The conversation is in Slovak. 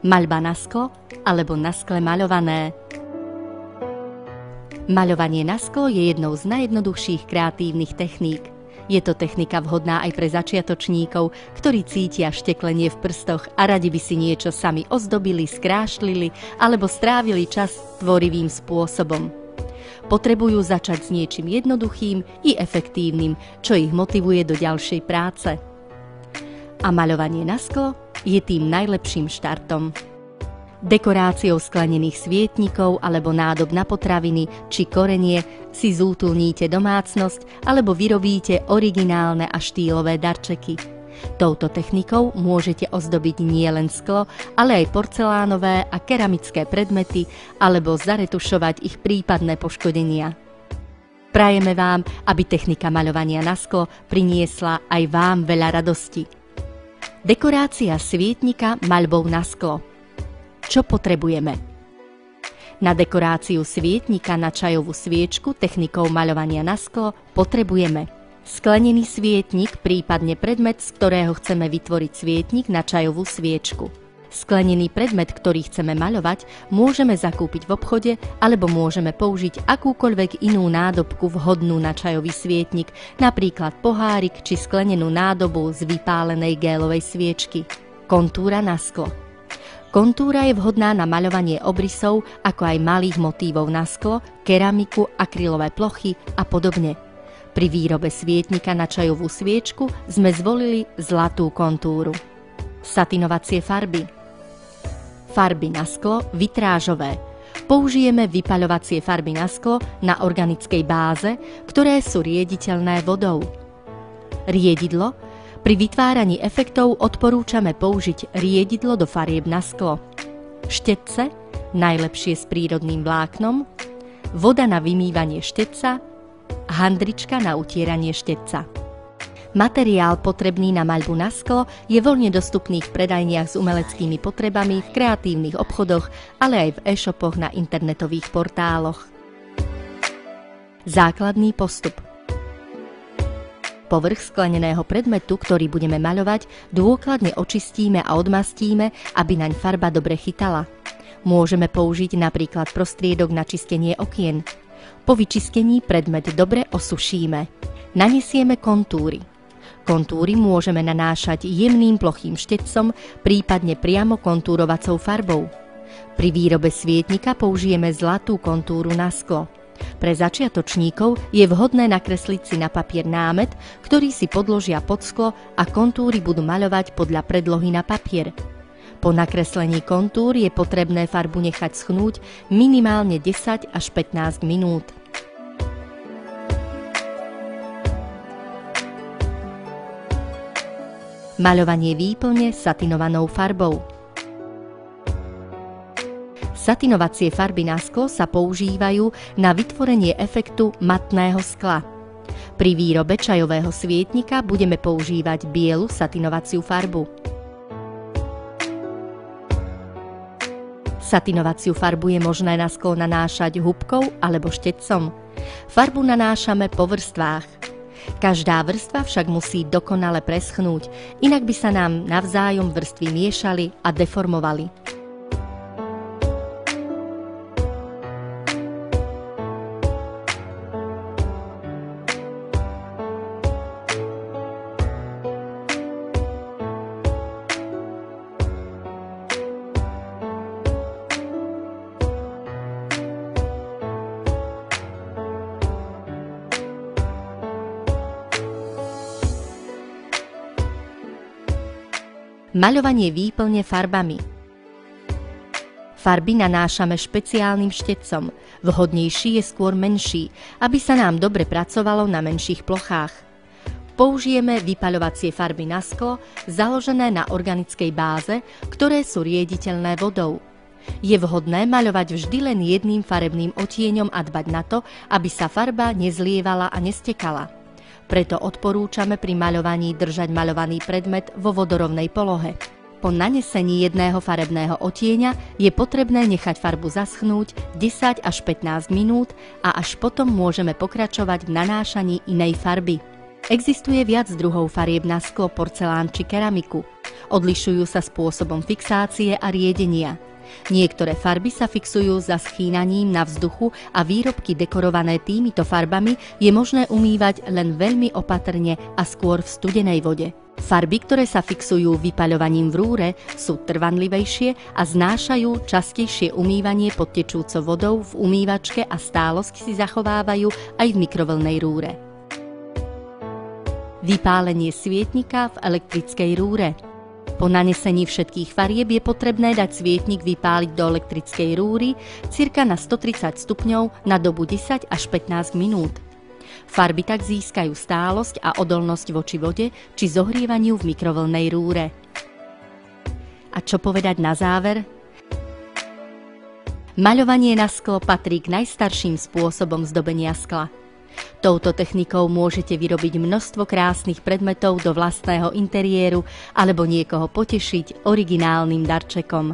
Maľba na sklo alebo na skle maľované. Maľovanie na sklo je jednou z najjednoduchších kreatívnych techník. Je to technika vhodná aj pre začiatočníkov, ktorí cítia šteklenie v prstoch a radi by si niečo sami ozdobili, skrášlili alebo strávili čas tvorivým spôsobom. Potrebujú začať s niečím jednoduchým i efektívnym, čo ich motivuje do ďalšej práce. A maľovanie na sklo je tým najlepším štartom. Dekoráciou sklenených svietnikov alebo nádob na potraviny či korenie si zútulníte domácnosť alebo vyrobíte originálne a štýlové darčeky. Touto technikou môžete ozdobiť nielen sklo, ale aj porcelánové a keramické predmety alebo zaretušovať ich prípadné poškodenia. Prajeme vám, aby technika maľovania na sklo priniesla aj vám veľa radosti. Dekorácia svietnika maľbou na sklo. Čo potrebujeme? Na dekoráciu svietnika na čajovú sviečku technikou maľovania na sklo potrebujeme sklenený svietnik, prípadne predmet, z ktorého chceme vytvoriť svietnik na čajovú sviečku. Sklenený predmet, ktorý chceme maľovať, môžeme zakúpiť v obchode alebo môžeme použiť akúkoľvek inú nádobku vhodnú na čajový svietnik, napríklad pohárik či sklenenú nádobu z vypálenej gélovej sviečky. Kontúra na sklo. Kontúra je vhodná na maľovanie obrysov, ako aj malých motívov na sklo, keramiku, akrylové plochy a podobne. Pri výrobe svietnika na čajovú sviečku sme zvolili zlatú kontúru. Satinovacie farby. Farby na sklo vitrážové. Použijeme vypaľovacie farby na sklo na organickej báze, ktoré sú riediteľné vodou. Riedidlo. Pri vytváraní efektov odporúčame použiť riedidlo do farieb na sklo. Štetce, najlepšie s prírodným vláknom, voda na vymývanie štetca, handrička na utieranie štetca. Materiál potrebný na maľbu na sklo je voľne dostupný v predajniach s umeleckými potrebami, v kreatívnych obchodoch, ale aj v e-shopoch na internetových portáloch. Základný postup. Povrch skleneného predmetu, ktorý budeme maľovať, dôkladne očistíme a odmastíme, aby naň farba dobre chytala. Môžeme použiť napríklad prostriedok na čistenie okien. Po vyčistení predmet dobre osušíme. Nanesieme kontúry. Kontúry môžeme nanášať jemným plochým štetcom, prípadne priamo kontúrovacou farbou. Pri výrobe svietnika použijeme zlatú kontúru na sklo. Pre začiatočníkov je vhodné nakresliť si na papier námet, ktorý si podložia pod sklo a kontúry budú maľovať podľa predlohy na papier. Po nakreslení kontúr je potrebné farbu nechať schnúť minimálne 10 až 15 minút. Maľovanie výplne satinovanou farbou. Satinovacie farby na sklo sa používajú na vytvorenie efektu matného skla. Pri výrobe čajového svietnika budeme používať bielu satinovaciu farbu. Satinovaciu farbu je možné na sklo nanášať húbkou alebo štetcom. Farbu nanášame po vrstvách. Každá vrstva však musí dokonale preschnúť, inak by sa nám navzájom vrstvy miešali a deformovali. Maľovanie výplne farbami. Farby nanášame špeciálnym štetcom. Vhodnejší je skôr menší, aby sa nám dobre pracovalo na menších plochách. Použijeme vypaľovacie farby na sklo, založené na organickej báze, ktoré sú riediteľné vodou. Je vhodné maľovať vždy len jedným farebným odtieňom a dbať na to, aby sa farba nezlievala a nestekala. Preto odporúčame pri maľovaní držať maľovaný predmet vo vodorovnej polohe. Po nanesení jedného farebného odtieňa je potrebné nechať farbu zaschnúť 10 až 15 minút a až potom môžeme pokračovať v nanášaní inej farby. Existuje viac druhov farieb na sklo, porcelán či keramiku. Odlišujú sa spôsobom fixácie a riedenia. Niektoré farby sa fixujú za schýnaním na vzduchu a výrobky dekorované týmito farbami je možné umývať len veľmi opatrne a skôr v studenej vode. Farby, ktoré sa fixujú vypaľovaním v rúre, sú trvanlivejšie a znášajú častejšie umývanie pod tečúcou vodou v umývačke a stálosť si zachovávajú aj v mikrovlnnej rúre. Vypálenie svietnika v elektrickej rúre. Po nanesení všetkých farieb je potrebné dať svietnik vypáliť do elektrickej rúry cirka na 130 stupňov na dobu 10 až 15 minút. Farby tak získajú stálosť a odolnosť voči vode či zohrievaniu v mikrovlnnej rúre. A čo povedať na záver? Maľovanie na sklo patrí k najstarším spôsobom zdobenia skla. Touto technikou môžete vyrobiť množstvo krásnych predmetov do vlastného interiéru alebo niekoho potešiť originálnym darčekom.